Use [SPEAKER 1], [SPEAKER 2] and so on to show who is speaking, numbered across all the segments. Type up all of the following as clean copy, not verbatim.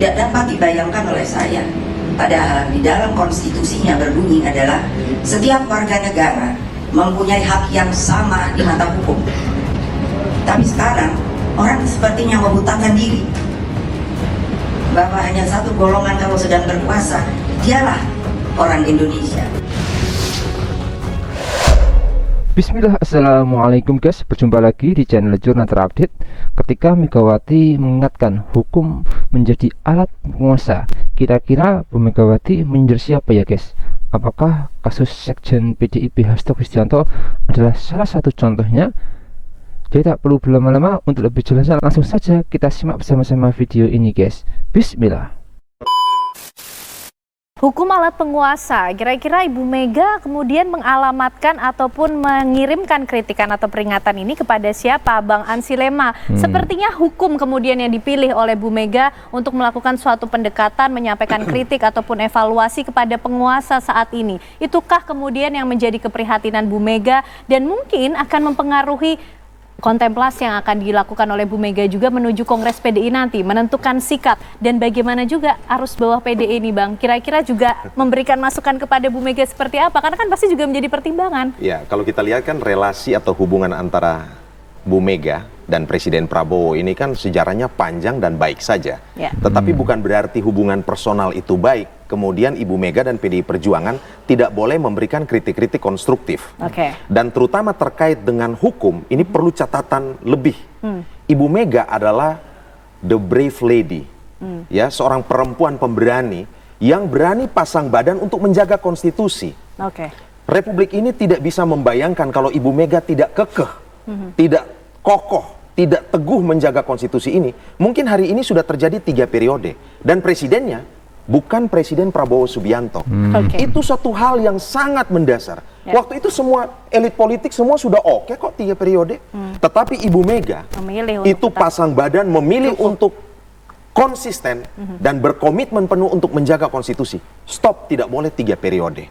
[SPEAKER 1] Tidak dapat dibayangkan oleh saya, padahal di dalam konstitusinya berbunyi adalah setiap warga negara mempunyai hak yang sama di mata hukum. Tapi sekarang orang sepertinya membutakan diri bahwa hanya satu golongan kalau sedang berkuasa, dialah orang Indonesia.
[SPEAKER 2] Bismillah, assalamualaikum guys. Berjumpa lagi di channel Jurnal Terupdate. Ketika Megawati mengingatkan hukum menjadi alat penguasa, kira-kira Bu Megawati menyindir siapa ya guys? Apakah kasus Sekjen PDIP Hasto Kristianto adalah salah satu contohnya? Jadi tak perlu berlama-lama, untuk lebih jelas langsung saja kita simak bersama-sama video ini guys. Bismillah.
[SPEAKER 3] Hukum alat penguasa, kira-kira Ibu Mega kemudian mengalamatkan ataupun mengirimkan kritikan atau peringatan ini kepada siapa? Bang Ansi Lema. Sepertinya hukum kemudian yang dipilih oleh Bu Mega untuk melakukan suatu pendekatan, menyampaikan kritik ataupun evaluasi kepada penguasa saat ini. Itukah kemudian yang menjadi keprihatinan Bu Mega dan mungkin akan mempengaruhi kontemplasi yang akan dilakukan oleh Bu Mega juga menuju Kongres PDI nanti, menentukan sikap dan bagaimana juga arus bawah PDI ini Bang, kira-kira juga memberikan masukan kepada Bu Mega seperti apa, karena kan pasti juga menjadi pertimbangan.
[SPEAKER 4] Ya, kalau kita lihat kan relasi atau hubungan antara Bu Mega dan Presiden Prabowo ini kan sejarahnya panjang dan baik saja.
[SPEAKER 3] Ya.
[SPEAKER 4] Tetapi bukan berarti hubungan personal itu baik, kemudian Ibu Mega dan PDI Perjuangan tidak boleh memberikan kritik-kritik konstruktif. Dan terutama terkait dengan hukum, ini perlu catatan lebih. Ibu Mega adalah the brave lady, ya, seorang perempuan pemberani yang berani pasang badan untuk menjaga konstitusi. Republik ini tidak bisa membayangkan kalau Ibu Mega tidak kekeh, tidak kokoh, tidak teguh menjaga konstitusi ini. Mungkin hari ini sudah terjadi 3 periode dan presidennya bukan Presiden Prabowo Subianto. Itu satu hal yang sangat mendasar. Waktu itu semua elit politik semua sudah oke kok 3 periode. Tetapi Ibu Mega itu pasang badan memilih untuk konsisten dan berkomitmen penuh untuk menjaga konstitusi. Stop, tidak boleh 3 periode.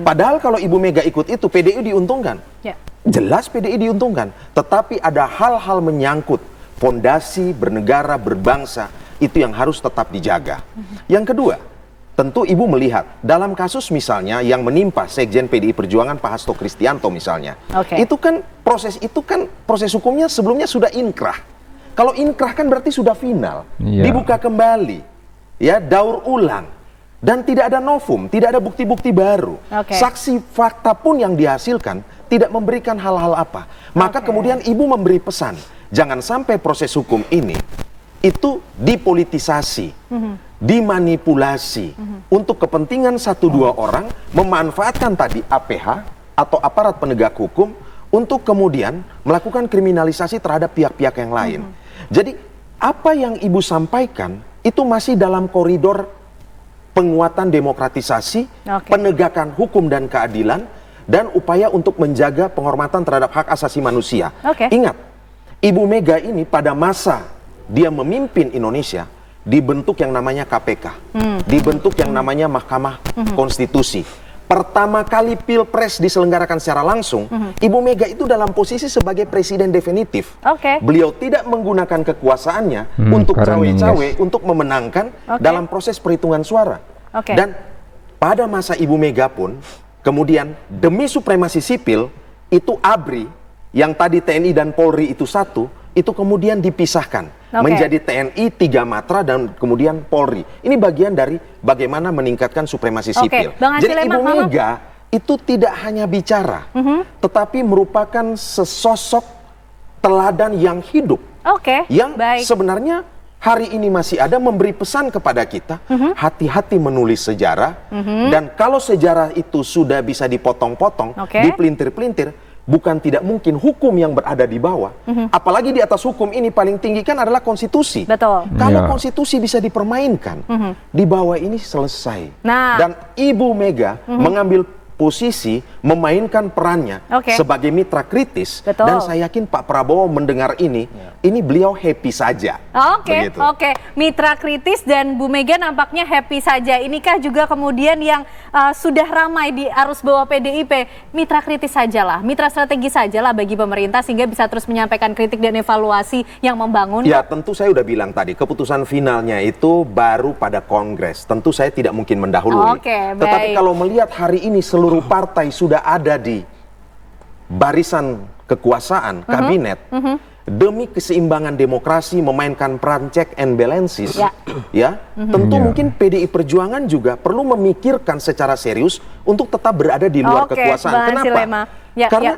[SPEAKER 4] Padahal kalau Ibu Mega ikut itu, PDI diuntungkan. Jelas PDI diuntungkan. Tetapi ada hal-hal menyangkut fondasi bernegara, berbangsa, itu yang harus tetap dijaga. Yang kedua, tentu Ibu melihat dalam kasus misalnya yang menimpa Sekjen PDI Perjuangan Pak Hasto Kristianto misalnya, itu kan proses hukumnya sebelumnya sudah inkrah. Kalau inkrah kan berarti sudah final, dibuka kembali, ya, daur ulang, dan tidak ada novum, tidak ada bukti-bukti baru. Saksi fakta pun yang dihasilkan tidak memberikan hal-hal apa. Maka kemudian Ibu memberi pesan, jangan sampai proses hukum ini itu dipolitisasi, dimanipulasi untuk kepentingan 1-2 orang, memanfaatkan tadi APH atau aparat penegak hukum untuk kemudian melakukan kriminalisasi terhadap pihak-pihak yang lain. Jadi apa yang Ibu sampaikan itu masih dalam koridor penguatan demokratisasi, penegakan hukum dan keadilan, dan upaya untuk menjaga penghormatan terhadap hak asasi manusia. Ingat, Ibu Mega ini pada masa dia memimpin Indonesia, dibentuk yang namanya KPK, dibentuk yang namanya Mahkamah Konstitusi. Pertama kali Pilpres diselenggarakan secara langsung, Ibu Mega itu dalam posisi sebagai presiden definitif. Beliau tidak menggunakan kekuasaannya untuk cawe-cawe, untuk memenangkan dalam proses perhitungan suara. Dan pada masa Ibu Mega pun, kemudian demi supremasi sipil, itu ABRI, yang tadi TNI dan Polri itu satu, itu kemudian dipisahkan menjadi TNI 3 matra dan kemudian Polri. Ini bagian dari bagaimana meningkatkan supremasi sipil. Jadi Ibu Mega itu tidak hanya bicara, tetapi merupakan sesosok teladan yang hidup, yang sebenarnya hari ini masih ada, memberi pesan kepada kita, hati-hati menulis sejarah, dan kalau sejarah itu sudah bisa dipotong-potong, dipelintir-pelintir, bukan tidak mungkin hukum yang berada di bawah, apalagi di atas hukum ini paling tinggi kan adalah konstitusi. Kalau konstitusi bisa dipermainkan, di bawah ini selesai. Dan Ibu Mega mengambil posisi memainkan perannya sebagai mitra kritis.
[SPEAKER 3] Betul.
[SPEAKER 4] Dan saya yakin Pak Prabowo mendengar ini beliau happy saja.
[SPEAKER 3] Oke. Mitra kritis dan Bu Mega nampaknya happy saja. Inikah juga kemudian yang sudah ramai di arus bawah PDIP? Mitra kritis sajalah, mitra strategi sajalah bagi pemerintah sehingga bisa terus menyampaikan kritik dan evaluasi yang membangun.
[SPEAKER 4] Ya, tentu saya udah bilang tadi, keputusan finalnya itu baru pada Kongres. Tentu saya tidak mungkin mendahului. Tetapi kalau melihat hari ini seluruh partai sudah ada di barisan kekuasaan, kabinet, demi keseimbangan demokrasi memainkan peran check and balances, tentu mungkin PDI Perjuangan juga perlu memikirkan secara serius untuk tetap berada di luar kekuasaan. Kenapa? Karena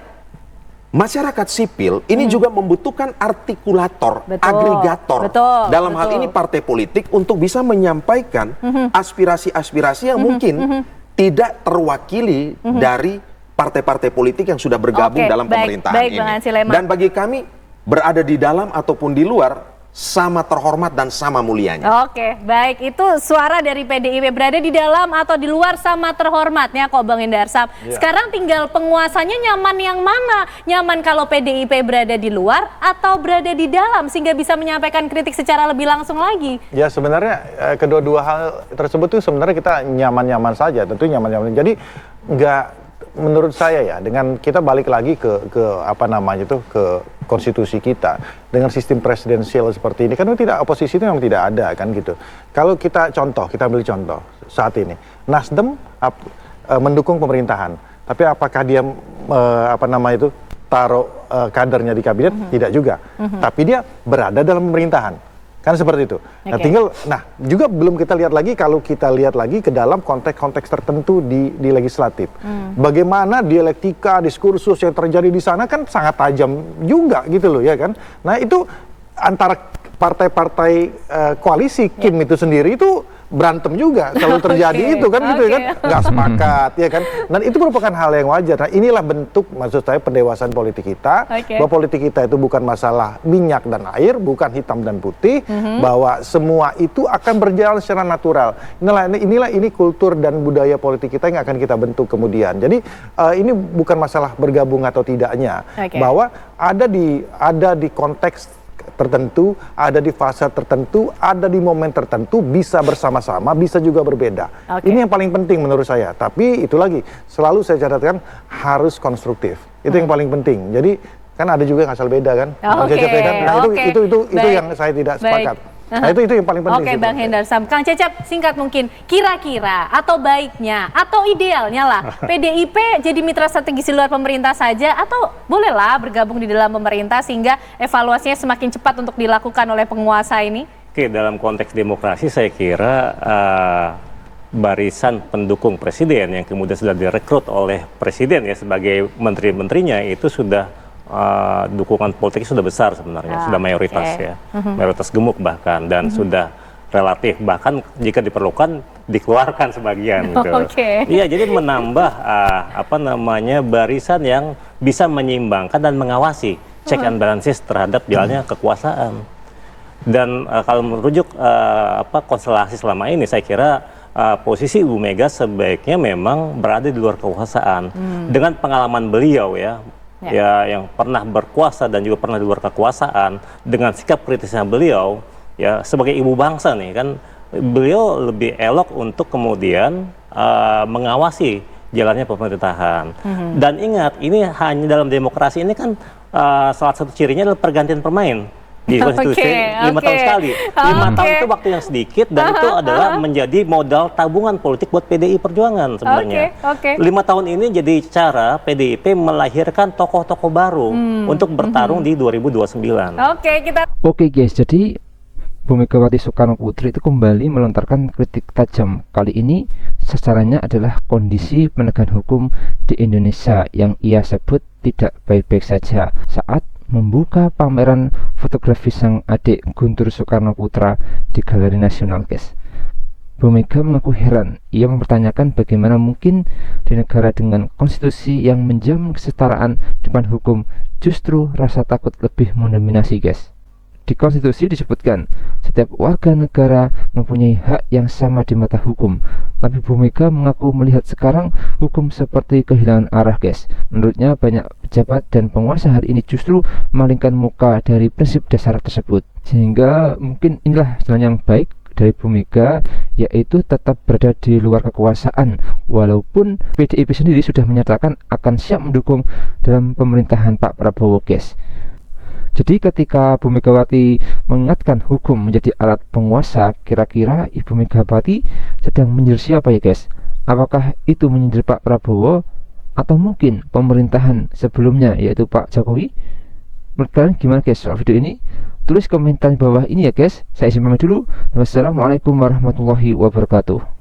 [SPEAKER 4] masyarakat sipil ini juga membutuhkan artikulator, agregator, dalam hal ini partai politik untuk bisa menyampaikan aspirasi-aspirasi yang mungkin tidak terwakili dari partai-partai politik yang sudah bergabung dalam pemerintahan ini. Dan bagi kami, berada di dalam ataupun di luar, sama terhormat dan sama mulianya.
[SPEAKER 3] Baik, itu suara dari PDIP, berada di dalam atau di luar sama terhormatnya kok Bang Hendarsam. Sekarang tinggal penguasanya nyaman yang mana? Nyaman kalau PDIP berada di luar atau berada di dalam sehingga bisa menyampaikan kritik secara lebih langsung lagi? Ya, sebenarnya kedua-dua hal tersebut tuh sebenarnya kita nyaman-nyaman saja, tentu nyaman-nyaman. Jadi menurut saya ya, dengan kita balik lagi ke konstitusi kita dengan sistem presidensial seperti ini, kan tidak, oposisi itu memang tidak ada kan gitu. Kalau kita ambil contoh saat ini, Nasdem mendukung pemerintahan, tapi apakah dia taruh kadernya di kabinet? Tidak juga. Tapi dia berada dalam pemerintahan. Kan seperti itu. Nah, juga belum kita lihat lagi, kalau kita lihat lagi ke dalam konteks-konteks tertentu di legislatif. Bagaimana dialektika, diskursus yang terjadi di sana kan sangat tajam juga gitu loh, ya kan. Nah, itu antara partai-partai koalisi Kim itu sendiri itu berantem juga kalau terjadi itu kan gitu ya kan, nggak sepakat ya kan. Dan itu merupakan hal yang wajar. Nah, inilah bentuk, maksud saya, pendewasaan politik kita, bahwa politik kita itu bukan masalah minyak dan air, bukan hitam dan putih, bahwa semua itu akan berjalan secara natural. Ini kultur dan budaya politik kita yang akan kita bentuk kemudian. Jadi ini bukan masalah bergabung atau tidaknya, bahwa ada di konteks tertentu, ada di fase tertentu, ada di momen tertentu, bisa bersama-sama, bisa juga berbeda. Ini yang paling penting menurut saya. Tapi itu lagi, selalu saya catatkan harus konstruktif. Itu yang paling penting. Jadi kan ada juga yang asal beda kan. Nah, itu yang saya tidak sepakat. Nah, itu yang paling penting. Bang Hendarsam. Kang Cecep, singkat mungkin, kira-kira atau baiknya atau idealnya lah PDIP jadi mitra strategis di luar pemerintah saja, atau bolehlah bergabung di dalam pemerintah sehingga evaluasinya semakin cepat untuk dilakukan oleh penguasa ini?
[SPEAKER 5] Dalam konteks demokrasi saya kira barisan pendukung presiden yang kemudian sudah direkrut oleh presiden ya sebagai menteri-menterinya itu sudah dukungan politiknya sudah besar sebenarnya, sudah mayoritas ya, mayoritas gemuk bahkan, dan sudah relatif, bahkan jika diperlukan dikeluarkan sebagian gitu. Iya, jadi menambah barisan yang bisa menyeimbangkan dan mengawasi check and balances terhadap jalannya kekuasaan. Dan kalau merujuk konstelasi selama ini, saya kira posisi Ibu Mega sebaiknya memang berada di luar kekuasaan. Dengan pengalaman beliau ya yang pernah berkuasa dan juga pernah di luar kekuasaan, dengan sikap kritisnya beliau ya sebagai ibu bangsa nih kan, beliau lebih elok untuk kemudian mengawasi jalannya pemerintahan. Dan ingat, ini hanya dalam demokrasi ini kan salah satu cirinya adalah pergantian pemain di konstitusi 5 tahun sekali. 5 tahun itu waktu yang sedikit, dan itu adalah menjadi modal tabungan politik buat PDI Perjuangan sebenarnya. 5 tahun ini jadi cara PDIP melahirkan tokoh-tokoh baru untuk bertarung di 2029.
[SPEAKER 2] Oke guys, jadi Bu Megawati Soekarno Putri itu kembali melontarkan kritik tajam. Kali ini sasarannya adalah kondisi penegakan hukum di Indonesia yang ia sebut tidak baik-baik saja saat membuka pameran fotografi sang adik Guntur Soekarno Putra di Galeri Nasional, guys. Bu Mega mengaku heran. Ia mempertanyakan bagaimana mungkin di negara dengan konstitusi yang menjamin kesetaraan depan hukum justru rasa takut lebih mendominasi, guys. Di konstitusi disebutkan setiap warga negara mempunyai hak yang sama di mata hukum. Tapi Bu Mega mengaku melihat sekarang hukum seperti kehilangan arah, guys. Menurutnya banyak pejabat dan penguasa hari ini justru memalingkan muka dari prinsip dasar tersebut. Sehingga mungkin inilah jalan yang baik dari Bu Mega, yaitu tetap berada di luar kekuasaan, walaupun PDIP sendiri sudah menyatakan akan siap mendukung dalam pemerintahan Pak Prabowo, guys. Jadi ketika Bu Megawati mengingatkan hukum menjadi alat penguasa, kira-kira Ibu Megawati sedang menyindir siapa ya, guys? Apakah itu menyindir Pak Prabowo atau mungkin pemerintahan sebelumnya yaitu Pak Jokowi? Menurut kalian gimana, guys, soal video ini? Tulis komentar di bawah ini ya, guys. Saya simpan dulu. Wassalamualaikum warahmatullahi wabarakatuh.